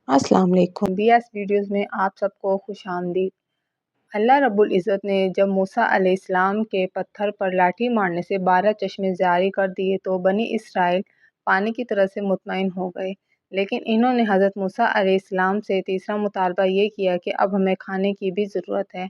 السلام علیکم۔ BS videos میں آپ سب کو خوش آمدید۔ اللہ رب العزت نے جب موسیٰ علیہ السلام کے پتھر پر لاٹھی مارنے سے 12 چشمے جاری کر دیے تو بنی اسرائیل پانی کی طرح سے مطمئن ہو گئے، لیکن انہوں نے حضرت موسیٰ علیہ السلام سے تیسرا مطالبہ یہ کیا کہ اب ہمیں کھانے کی بھی ضرورت ہے۔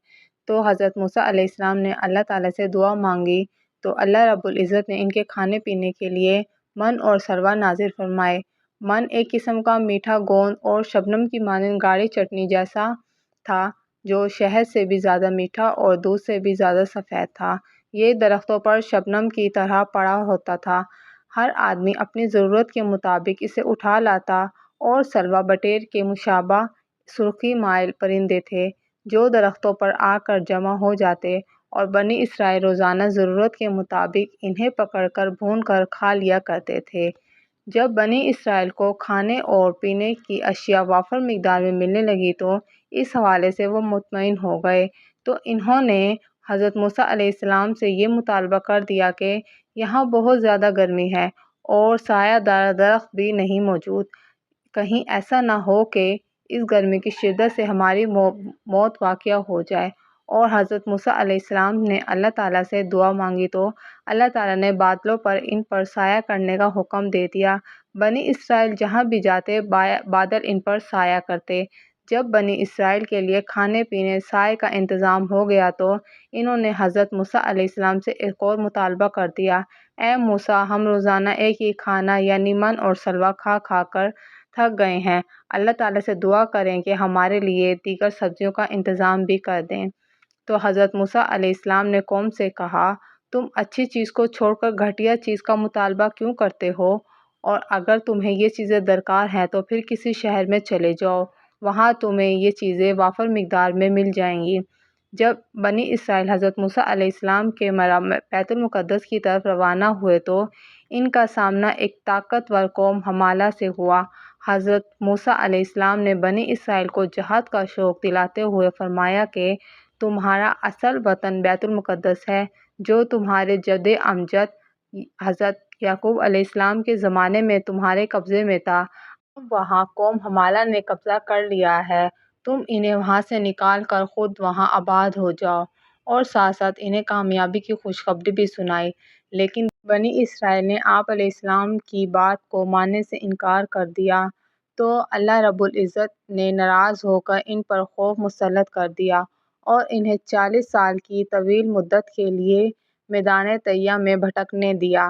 تو حضرت موسیٰ علیہ السلام نے اللہ تعالیٰ سے دعا مانگی تو اللہ رب العزت نے ان کے کھانے پینے کے لیے من اور سلویٰ نازل فرمائے۔ من ایک قسم کا میٹھا گوند اور شبنم کی مانند گاڑھی چٹنی جیسا تھا جو شہد سے بھی زیادہ میٹھا اور دودھ سے بھی زیادہ سفید تھا۔ یہ درختوں پر شبنم کی طرح پڑا ہوتا تھا۔ ہر آدمی اپنی ضرورت کے مطابق اسے اٹھا لاتا اور سلویٰ بٹیر کے مشابہ سرخی مائل پرندے تھے جو درختوں پر آ کر جمع ہو جاتے اور بنی اسرائیل روزانہ ضرورت کے مطابق انہیں پکڑ کر بھون کر کھا لیا کرتے تھے۔ جب بنی اسرائیل کو کھانے اور پینے کی اشیاء وافر مقدار میں ملنے لگی تو اس حوالے سے وہ مطمئن ہو گئے، تو انہوں نے حضرت موسیٰ علیہ السلام سے یہ مطالبہ کر دیا کہ یہاں بہت زیادہ گرمی ہے اور سایہ دار درخت بھی نہیں موجود، کہیں ایسا نہ ہو کہ اس گرمی کی شدت سے ہماری موت واقع ہو جائے۔ اور حضرت موسیٰ علیہ السلام نے اللہ تعالیٰ سے دعا مانگی تو اللہ تعالیٰ نے بادلوں پر ان پر سایہ کرنے کا حکم دے دیا۔ بنی اسرائیل جہاں بھی جاتے بادل ان پر سایہ کرتے۔ جب بنی اسرائیل کے لیے کھانے پینے سائے کا انتظام ہو گیا تو انہوں نے حضرت موسیٰ علیہ السلام سے ایک اور مطالبہ کر دیا، اے موسیٰ، ہم روزانہ ایک ہی کھانا یعنی من اور سلویٰ کھا کھا کر تھک گئے ہیں، اللہ تعالیٰ سے دعا کریں کہ ہمارے لیے دیگر سبزیوں کا انتظام بھی کر دیں۔ تو حضرت موسیٰ علیہ السلام نے قوم سے کہا، تم اچھی چیز کو چھوڑ کر گھٹیا چیز کا مطالبہ کیوں کرتے ہو؟ اور اگر تمہیں یہ چیزیں درکار ہیں تو پھر کسی شہر میں چلے جاؤ، وہاں تمہیں یہ چیزیں وافر مقدار میں مل جائیں گی۔ جب بنی اسرائیل حضرت موسیٰ علیہ السلام کے بیت المقدس کی طرف روانہ ہوئے تو ان کا سامنا ایک طاقتور قوم حمالہ سے ہوا۔ حضرت موسیٰ علیہ السلام نے بنی اسرائیل کو جہاد کا شوق دلاتے ہوئے فرمایا کہ تمہارا اصل وطن بیت المقدس ہے جو تمہارے جد امجد حضرت یعقوب علیہ السلام کے زمانے میں تمہارے قبضے میں تھا، اب وہاں قوم حمالہ نے قبضہ کر لیا ہے، تم انہیں وہاں سے نکال کر خود وہاں آباد ہو جاؤ۔ اور ساتھ ساتھ انہیں کامیابی کی خوشخبری بھی سنائی، لیکن بنی اسرائیل نے آپ علیہ السلام کی بات کو ماننے سے انکار کر دیا تو اللہ رب العزت نے ناراض ہو کر ان پر خوف مسلط کر دیا اور انہیں 40 سال کی طویل مدت کے لیے میدان تیہ میں بھٹکنے دیا،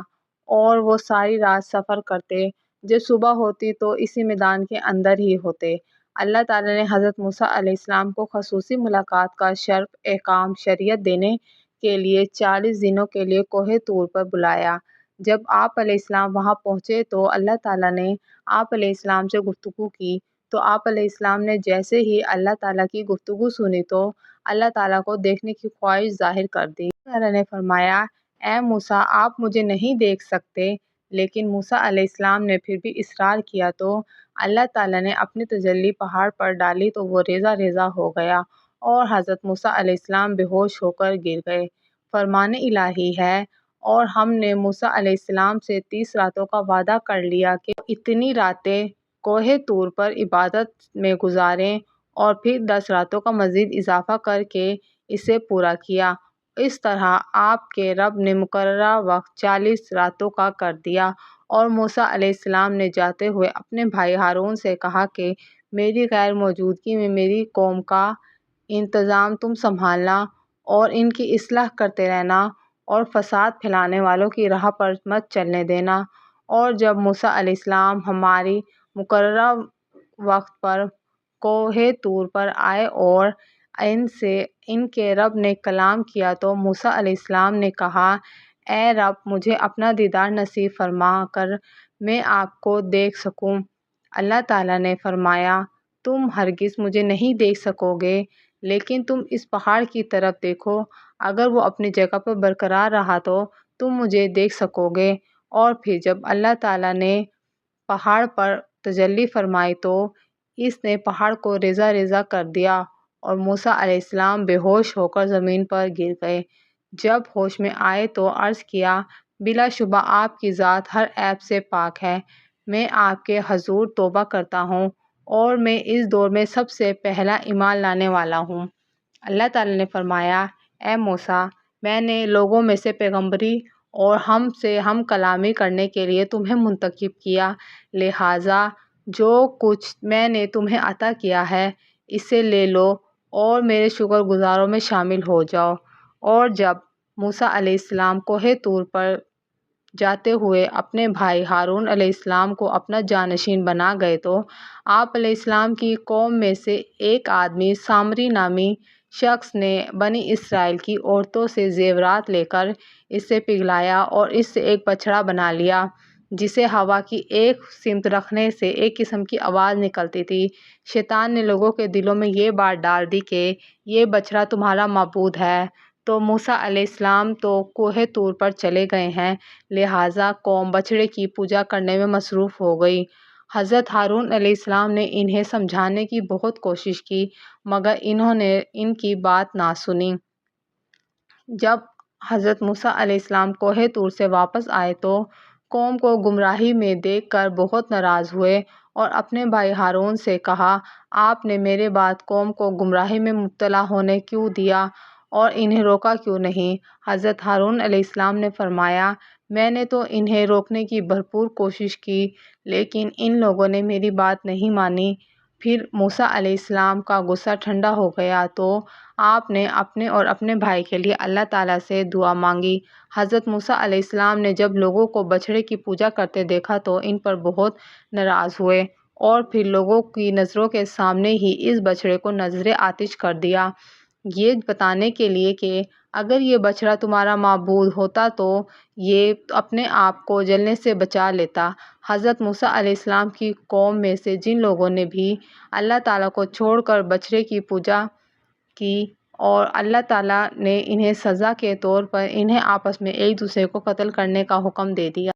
اور وہ ساری رات سفر کرتے، جب صبح ہوتی تو اسی میدان کے اندر ہی ہوتے۔ اللہ تعالیٰ نے حضرت موسیٰ علیہ السلام کو خصوصی ملاقات کا شرف احکام شریعت دینے کے لیے 40 دنوں کے لیے کوہ طور پر بلایا۔ جب آپ علیہ السلام وہاں پہنچے تو اللہ تعالیٰ نے آپ علیہ السلام سے گفتگو کی، تو آپ علیہ السلام نے جیسے ہی اللہ تعالیٰ کی گفتگو سنی تو اللہ تعالیٰ کو دیکھنے کی خواہش ظاہر کر دی۔ اللہ تعالیٰ نے فرمایا، اے موسیٰ، آپ مجھے نہیں دیکھ سکتے، لیکن موسیٰ علیہ السلام نے پھر بھی اصرار کیا تو اللہ تعالیٰ نے اپنی تجلی پہاڑ پر ڈالی تو وہ ریزہ ریزہ ہو گیا اور حضرت موسیٰ علیہ السلام بے ہوش ہو کر گر گئے۔ فرمان الہی ہے، اور ہم نے موسیٰ علیہ السلام سے 30 راتوں کا وعدہ کر لیا کہ اتنی راتیں کوہ طور پر عبادت میں گزاریں، اور پھر 10 راتوں کا مزید اضافہ کر کے اسے پورا کیا۔ اس طرح آپ کے رب نے مقررہ وقت 40 راتوں کا کر دیا، اور موسیٰ علیہ السلام نے جاتے ہوئے اپنے بھائی ہارون سے کہا کہ میری غیر موجودگی میں میری قوم کا انتظام تم سنبھالنا اور ان کی اصلاح کرتے رہنا اور فساد پھیلانے والوں کی راہ پر مت چلنے دینا۔ اور جب موسیٰ علیہ السلام ہماری مقررہ وقت پر کوہ طور پر آئے اور ان سے ان کے رب نے کلام کیا تو موسیٰ علیہ السلام نے کہا، اے رب، مجھے اپنا دیدار نصیب فرما کر میں آپ کو دیکھ سکوں۔ اللہ تعالیٰ نے فرمایا، تم ہرگز مجھے نہیں دیکھ سکو گے، لیکن تم اس پہاڑ کی طرف دیکھو، اگر وہ اپنی جگہ پر برقرار رہا تو تم مجھے دیکھ سکو گے۔ اور پھر جب اللہ تعالیٰ نے پہاڑ پر تجلی فرمائی تو اس نے پہاڑ کو ریزہ ریزہ کر دیا اور موسیٰ علیہ السلام بے ہوش ہو کر زمین پر گر گئے۔ جب ہوش میں آئے تو عرض کیا، بلا شبہ آپ کی ذات ہر عیب سے پاک ہے، میں آپ کے حضور توبہ کرتا ہوں اور میں اس دور میں سب سے پہلا ایمان لانے والا ہوں۔ اللہ تعالیٰ نے فرمایا، اے موسیٰ، میں نے لوگوں میں سے پیغمبری اور ہم سے ہم کلامی کرنے کے لیے تمہیں منتخب کیا، لہٰذا جو کچھ میں نے تمہیں عطا کیا ہے اسے لے لو اور میرے شکر گزاروں میں شامل ہو جاؤ۔ اور جب موسیٰ علیہ السلام کوہ طور پر جاتے ہوئے اپنے بھائی ہارون علیہ السلام کو اپنا جانشین بنا گئے تو آپ علیہ السلام کی قوم میں سے ایک آدمی سامری نامی شخص نے بنی اسرائیل کی عورتوں سے زیورات لے کر اسے پگھلایا اور اس سے ایک بچڑا بنا لیا جسے ہوا کی ایک سمت رکھنے سے ایک قسم کی آواز نکلتی تھی۔ شیطان نے لوگوں کے دلوں میں یہ بات ڈال دی کہ یہ بچڑا تمہارا معبود ہے، تو موسیٰ علیہ السلام تو کوہ طور پر چلے گئے ہیں، لہٰذا قوم بچڑے کی پوجا کرنے میں مصروف ہو گئی۔ حضرت ہارون علیہ السلام نے انہیں سمجھانے کی بہت کوشش کی مگر انہوں نے ان کی بات نہ سنی۔ جب حضرت موسیٰ علیہ السلام کوہ طور سے واپس آئے تو قوم کو گمراہی میں دیکھ کر بہت ناراض ہوئے اور اپنے بھائی ہارون سے کہا، آپ نے میرے بعد قوم کو گمراہی میں مبتلا ہونے کیوں دیا اور انہیں روکا کیوں نہیں؟ حضرت ہارون علیہ السلام نے فرمایا، میں نے تو انہیں روکنے کی بھرپور کوشش کی لیکن ان لوگوں نے میری بات نہیں مانی۔ پھر موسیٰ علیہ السلام کا غصہ ٹھنڈا ہو گیا تو آپ نے اپنے اور اپنے بھائی کے لیے اللہ تعالیٰ سے دعا مانگی۔ حضرت موسیٰ علیہ السلام نے جب لوگوں کو بچڑے کی پوجا کرتے دیکھا تو ان پر بہت ناراض ہوئے اور پھر لوگوں کی نظروں کے سامنے ہی اس بچڑے کو نذر آتش کر دیا، یہ بتانے کے لیے کہ اگر یہ بچڑا تمہارا معبود ہوتا تو یہ اپنے آپ کو جلنے سے بچا لیتا۔ حضرت موسیٰ علیہ السلام کی قوم میں سے جن لوگوں نے بھی اللہ تعالیٰ کو چھوڑ کر بچڑے کی پوجا کی اور اللہ تعالیٰ نے انہیں سزا کے طور پر انہیں آپس میں ایک دوسرے کو قتل کرنے کا حکم دے دیا۔